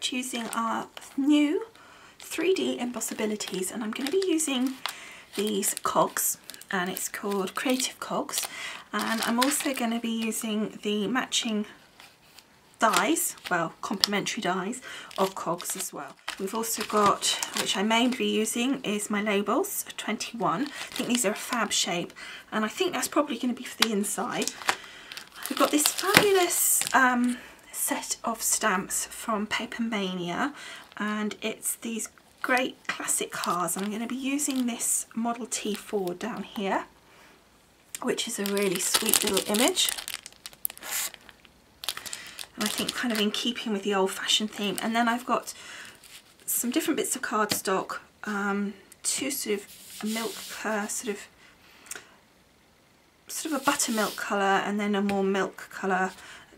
stopped using our new 3D M-bossibilities, and I'm going to be using these cogs, and it's called Creative Cogs, and I'm also going to be using the matching dies, well, complementary dies of cogs as well. We've also got, which I may be using, is my labels 21. I think these are a fab shape, and I think that's probably going to be for the inside. We've got this fabulous set of stamps from Paper Mania, and it's these great classic cars. I'm going to be using this Model T Ford down here, which is a really sweet little image, and I think kind of in keeping with the old-fashioned theme. And then I've got some different bits of cardstock, two sort of milk, sort of a buttermilk colour, and then a more milk colour,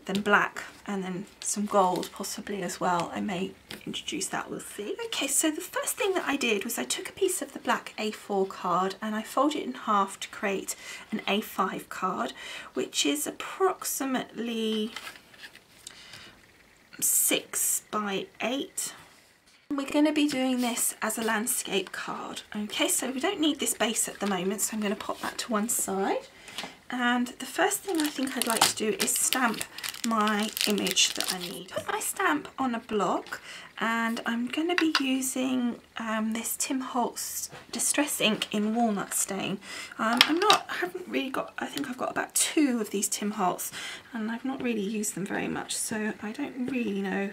then black, and then some gold possibly as well. I may introduce that, we'll see. Okay, so the first thing that I did was I took a piece of the black A4 card and I folded it in half to create an A5 card, which is approximately 6 by 8. We're going to be doing this as a landscape card. Okay, so we don't need this base at the moment, so I'm going to pop that to one side. And the first thing I think I'd like to do is stamp my image that I need. Put my stamp on a block, and I'm going to be using this Tim Holtz Distress ink in walnut stain. I haven't really got, I think I've got about 2 of these Tim Holtz, and I've not really used them very much, so I don't really know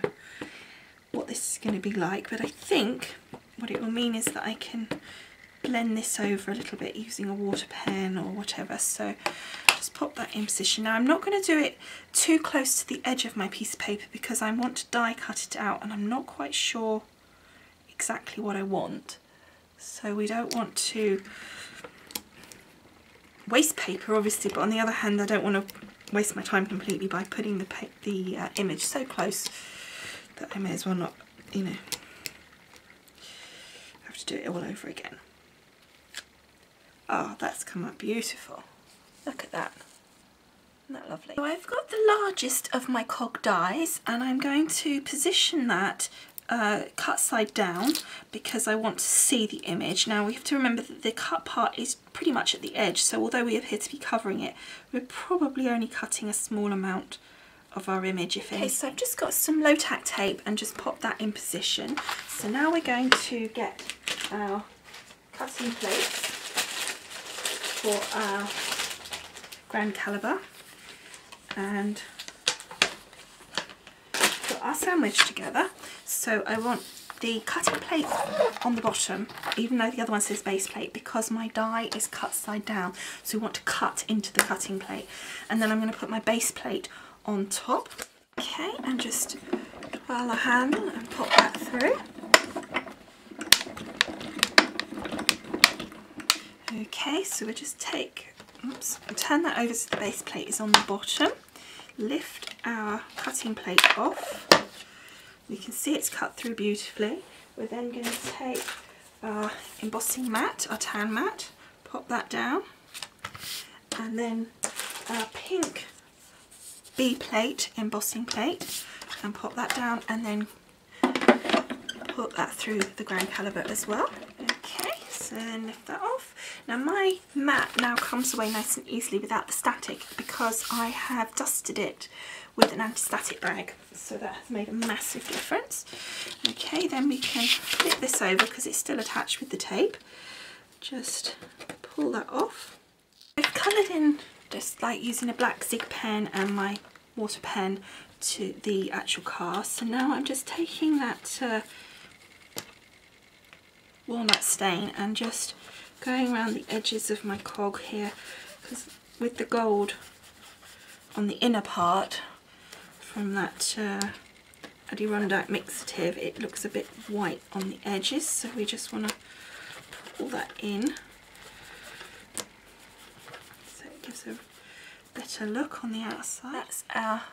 what this is going to be like, but I think what it will mean is that I can blend this over a little bit using a water pen or whatever. So just pop that in position. Now I'm not going to do it too close to the edge of my piece of paper because I want to die cut it out, and I'm not quite sure exactly what I want, so we don't want to waste paper obviously, but on the other hand I don't want to waste my time completely by putting the image so close that I may as well not, you know, have to do it all over again. Oh, that's come out beautiful. Look at that. Isn't that lovely? So I've got the largest of my cog dies, and I'm going to position that cut side down because I want to see the image. Now we have to remember that the cut part is pretty much at the edge, so although we appear to be covering it, we're probably only cutting a small amount of our image, if any. Okay, so I've just got some low tack tape and just pop that in position. So now we're going to get our cutting plates for our grand calibre and put our sandwich together. So I want the cutting plate on the bottom, even though the other one says base plate, because my die is cut side down, so we want to cut into the cutting plate. And then I'm going to put my base plate on top. Okay, and just twirl the handle and pop that through. Okay, so we just turn that over so the base plate is on the bottom. Lift our cutting plate off. You can see it's cut through beautifully. We're then going to take our embossing mat, our tan mat, pop that down, and then our pink B plate, embossing plate, and pop that down, and then put that through the grand calibre as well. Okay, so then lift that off. Now my mat now comes away nice and easily without the static because I have dusted it with an anti-static rag, so that has made a massive difference. Okay, then we can flip this over because it's still attached with the tape. Just pull that off. I've coloured in just like using a black zig pen and my water pen to the actual car. So now I'm just taking that walnut stain and just going around the edges of my cog here, because with the gold on the inner part from that Adirondack mixative, it looks a bit white on the edges, so we just want to pull that in so it gives a better look on the outside. That's our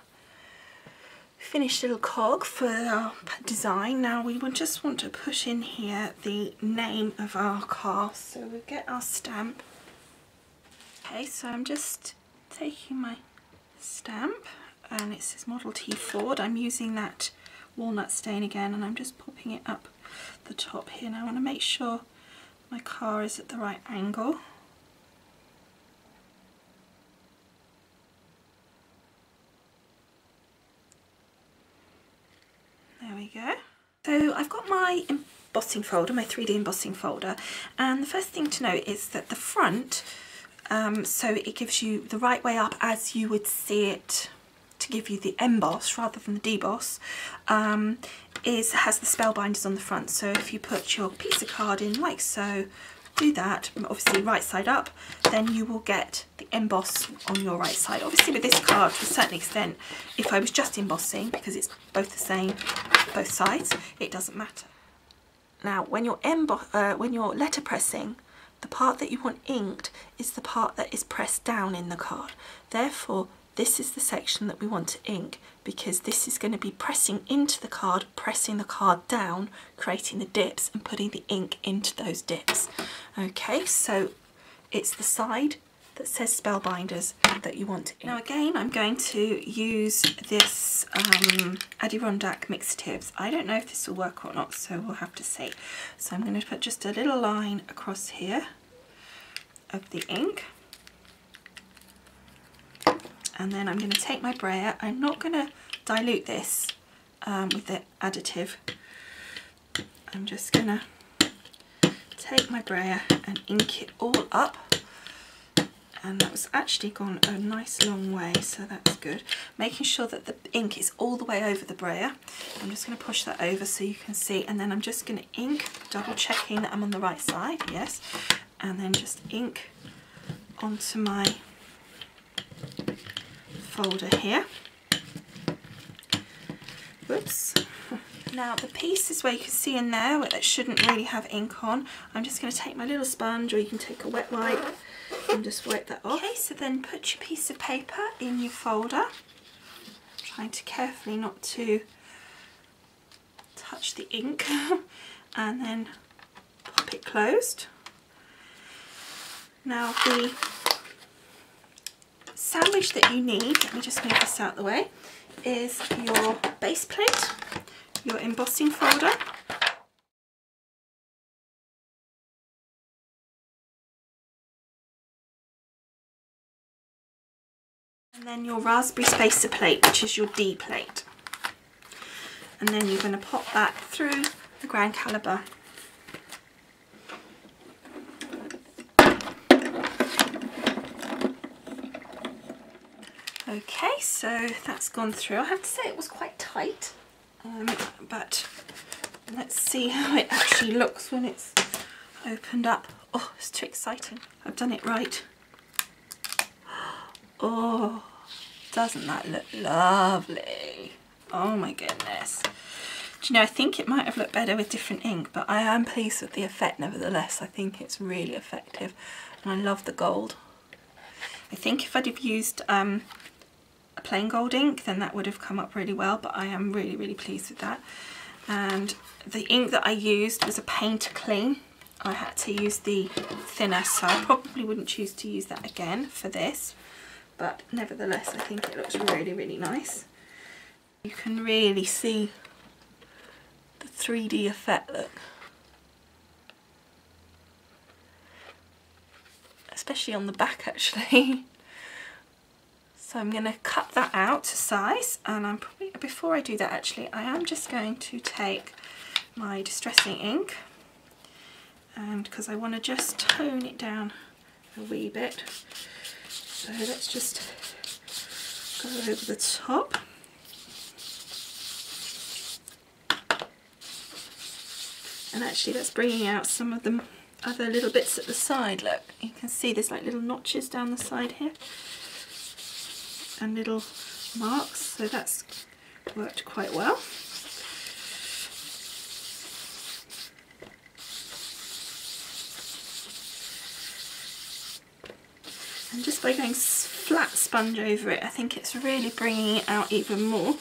finished little cog for our design. Now we will just want to put in here the name of our car, so we'll get our stamp. Okay, so I'm just taking my stamp, and it says Model T Ford. I'm using that walnut stain again, and I'm just popping it up the top here. Now I want to make sure my car is at the right angle. There we go. So I've got my embossing folder, my 3D embossing folder, and the first thing to note is that the front, so it gives you the right way up as you would see it to give you the emboss rather than the deboss, has the spellbinders on the front. So if you put your piece of card in like so, do that, obviously right side up, then you will get the emboss on your right side. Obviously with this card, to a certain extent, if I was just embossing, because it's both the same, both sides, it doesn't matter. Now when you're letter pressing, the part that you want inked is the part that is pressed down in the card. Therefore, this is the section that we want to ink, because this is going to be pressing into the card, pressing the card down, creating the dips and putting the ink into those dips. Okay, so it's the side that says spellbinders that you want to ink. Now again, I'm going to use this Adirondack Mixatives. I don't know if this will work or not, so we'll have to see. So I'm going to put just a little line across here of the ink. And then I'm going to take my brayer. I'm not going to dilute this with the additive. I'm just going to take my brayer and ink it all up. And that was actually gone a nice long way, so that's good. Making sure that the ink is all the way over the brayer. I'm just going to push that over so you can see, and then I'm just going to ink, double checking that I'm on the right side, yes. And then just ink onto my folder here. Whoops. Now the pieces where you can see in there that shouldn't really have ink on, I'm just going to take my little sponge, or you can take a wet wipe and just wipe that off. Okay, so then put your piece of paper in your folder, trying to carefully not to touch the ink, and then pop it closed. Now the sandwich that you need, let me just move this out of the way, is your base plate, your embossing folder, and then your raspberry spacer plate, which is your D plate. And then you're going to pop that through the ground caliber. Okay, so that's gone through. I have to say it was quite tight, but let's see how it actually looks when it's opened up. Oh, it's too exciting. I've done it right. Oh, doesn't that look lovely? Oh my goodness. Do you know, I think it might have looked better with different ink, but I am pleased with the effect nevertheless. I think it's really effective, and I love the gold. I think if I'd have used a plain gold ink, then that would have come up really well, but I am really, really pleased with that. And the ink that I used was a Paint Clean. I had to use the thinner, so I probably wouldn't choose to use that again for this, but nevertheless I think it looks really, really nice. You can really see the 3D effect, look. Especially on the back actually. So I'm going to cut that out to size, and I'm probably, before I do that actually, I am just going to take my distressing ink, and because I want to just tone it down a wee bit, so let's just go over the top. And actually that's bringing out some of the other little bits at the side. Look, you can see there's like little notches down the side here and little marks, so that's worked quite well. And just by going flat sponge over it, I think it's really bringing it out even more.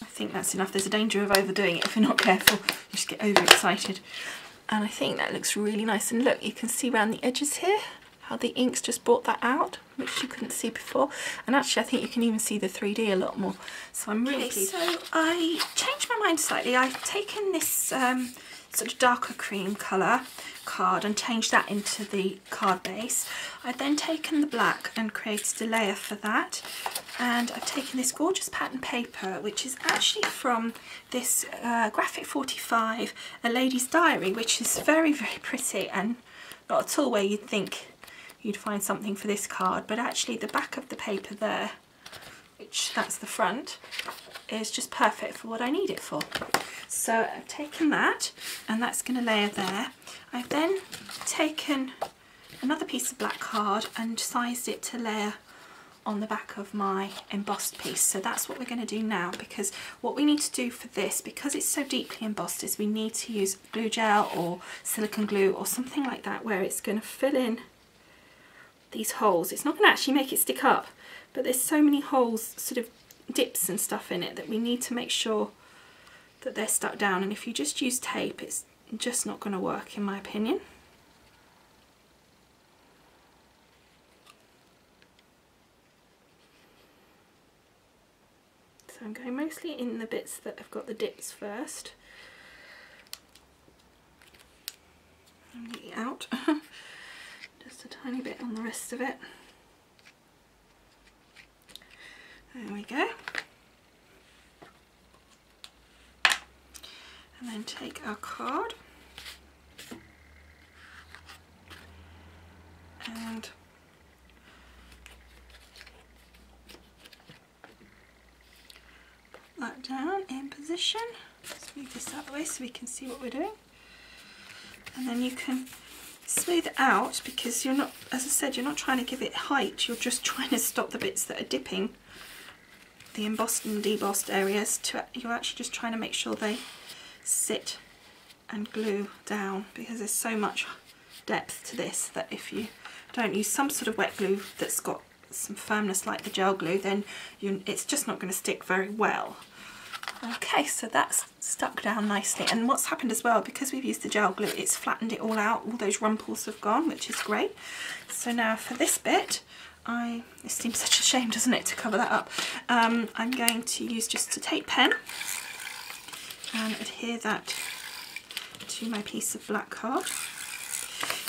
I think that's enough. There's a danger of overdoing it if you're not careful. You just get overexcited. And I think that looks really nice. And look, you can see around the edges here how the ink's just brought that out, which you couldn't see before. And actually I think you can even see the 3D a lot more. So I'm really pleased. So I changed my mind slightly. I've taken this sort of darker cream colour card and changed that into the card base. I've then taken the black and created a layer for that. And I've taken this gorgeous pattern paper, which is actually from this Graphic 45, A Lady's Diary, which is very, very pretty and not at all where you'd think you'd find something for this card, but actually the back of the paper there, which that's the front, is just perfect for what I need it for. So I've taken that and that's going to layer there. I've then taken another piece of black card and sized it to layer on the back of my embossed piece. So that's what we're going to do now, because what we need to do for this, because it's so deeply embossed, is we need to use glue gel or silicone glue or something like that, where it's going to fill in these holes. It's not going to actually make it stick up, but there's so many holes, sort of dips and stuff in it, that we need to make sure that they're stuck down. And if you just use tape, it's just not going to work, in my opinion. So I'm going mostly in the bits that have got the dips first. And get it out. Just a tiny bit on the rest of it. There we go. And then take our card and put that down in position. Let's move this out of the way so we can see what we're doing. And then you can smooth it out, because you're not, as I said, you're not trying to give it height, you're just trying to stop the bits that are dipping, the embossed and debossed areas. You're actually just trying to make sure they sit and glue down, because there's so much depth to this that if you don't use some sort of wet glue that's got some firmness like the gel glue, then it's just not going to stick very well. Okay, so that's stuck down nicely, and what's happened as well, because we've used the gel glue, it's flattened it all out, all those rumples have gone, which is great. So now for this bit, it seems such a shame, doesn't it, to cover that up. I'm going to use just a tape pen and adhere that to my piece of black card.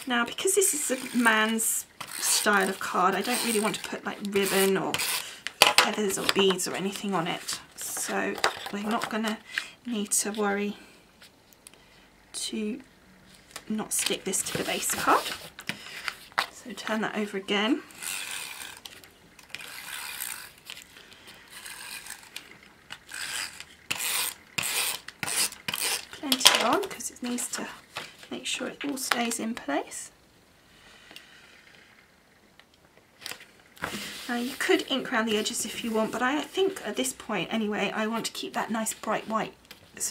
Now, because this is a man's style of card, I don't really want to put like ribbon or feathers or beads or anything on it, so we're not going to need to worry to not stick this to the base card. So turn that over again. Plenty on, because it needs to make sure it all stays in place. Now you could ink around the edges if you want, but I think at this point anyway I want to keep that nice bright white,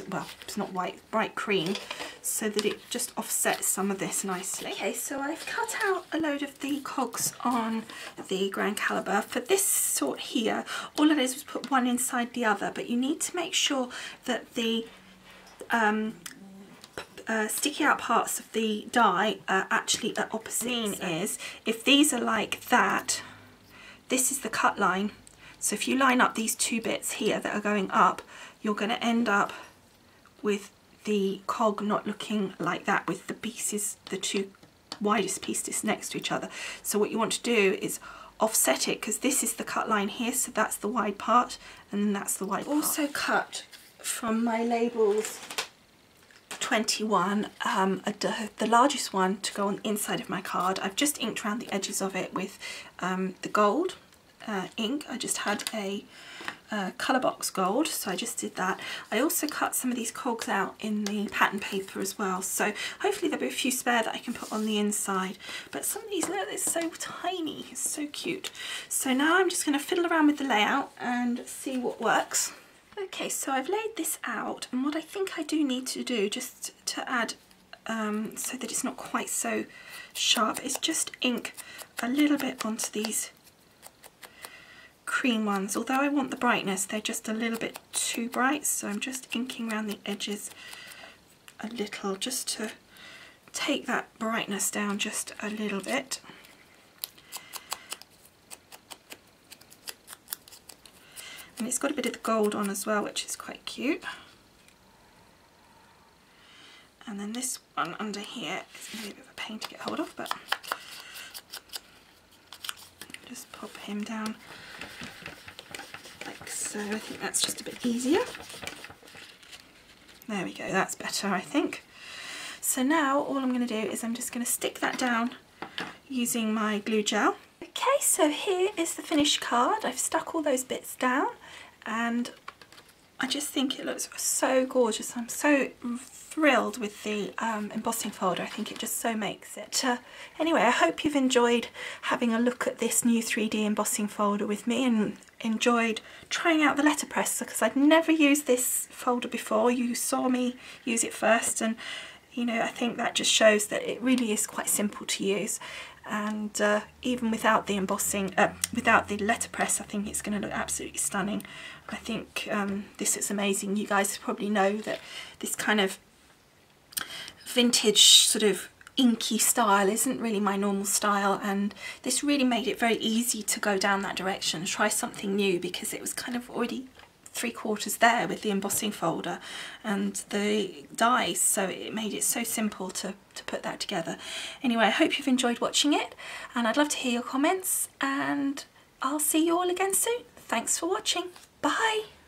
well it's not white, bright cream, so that it just offsets some of this nicely. Okay, so I've cut out a load of the cogs on the Grand Caliber. For this sort here, all I did was put one inside the other, but you need to make sure that the sticky out parts of the die are actually at opposite. Is if these are like that, this is the cut line. So if you line up these two bits here that are going up, you're going to end up with the cog not looking like that, with the pieces, the two widest pieces next to each other. So what you want to do is offset it, because this is the cut line here, so that's the wide part, and then that's the wide part. Also cut from my labels 21, the largest one to go on the inside of my card. I've just inked around the edges of it with the gold ink. I just had a colour box gold, so I just did that. I also cut some of these cogs out in the pattern paper as well, so hopefully there'll be a few spare that I can put on the inside. But some of these, look, they're so tiny, it's so cute. So now I'm just going to fiddle around with the layout and see what works. Okay, so I've laid this out, and what I think I do need to do, just to add so that it's not quite so sharp, is just ink a little bit onto these cream ones. Although I want the brightness, they're just a little bit too bright, so I'm just inking around the edges a little, just to take that brightness down just a little bit. And it's got a bit of the gold on as well, which is quite cute. And then this one under here is going to be a bit of a pain to get hold of, but just pop him down like so. I think that's just a bit easier. There we go, that's better, I think. So now all I'm going to do is I'm just going to stick that down using my glue gel. Okay, so here is the finished card. I've stuck all those bits down and I just think it looks so gorgeous. I'm so thrilled with the embossing folder. I think it just so makes it. Anyway, I hope you've enjoyed having a look at this new 3D embossing folder with me and enjoyed trying out the letterpress, because I'd never used this folder before. You saw me use it first, and you know, I think that just shows that it really is quite simple to use. And even without the embossing, without the letterpress, I think it's going to look absolutely stunning. I think this is amazing. You guys probably know that this kind of vintage sort of inky style isn't really my normal style, and this really made it very easy to go down that direction, try something new, because it was kind of already 3/4 there with the embossing folder and the dies, so it made it so simple to put that together. Anyway, I hope you've enjoyed watching it, and I'd love to hear your comments, and I'll see you all again soon. Thanks for watching. Bye!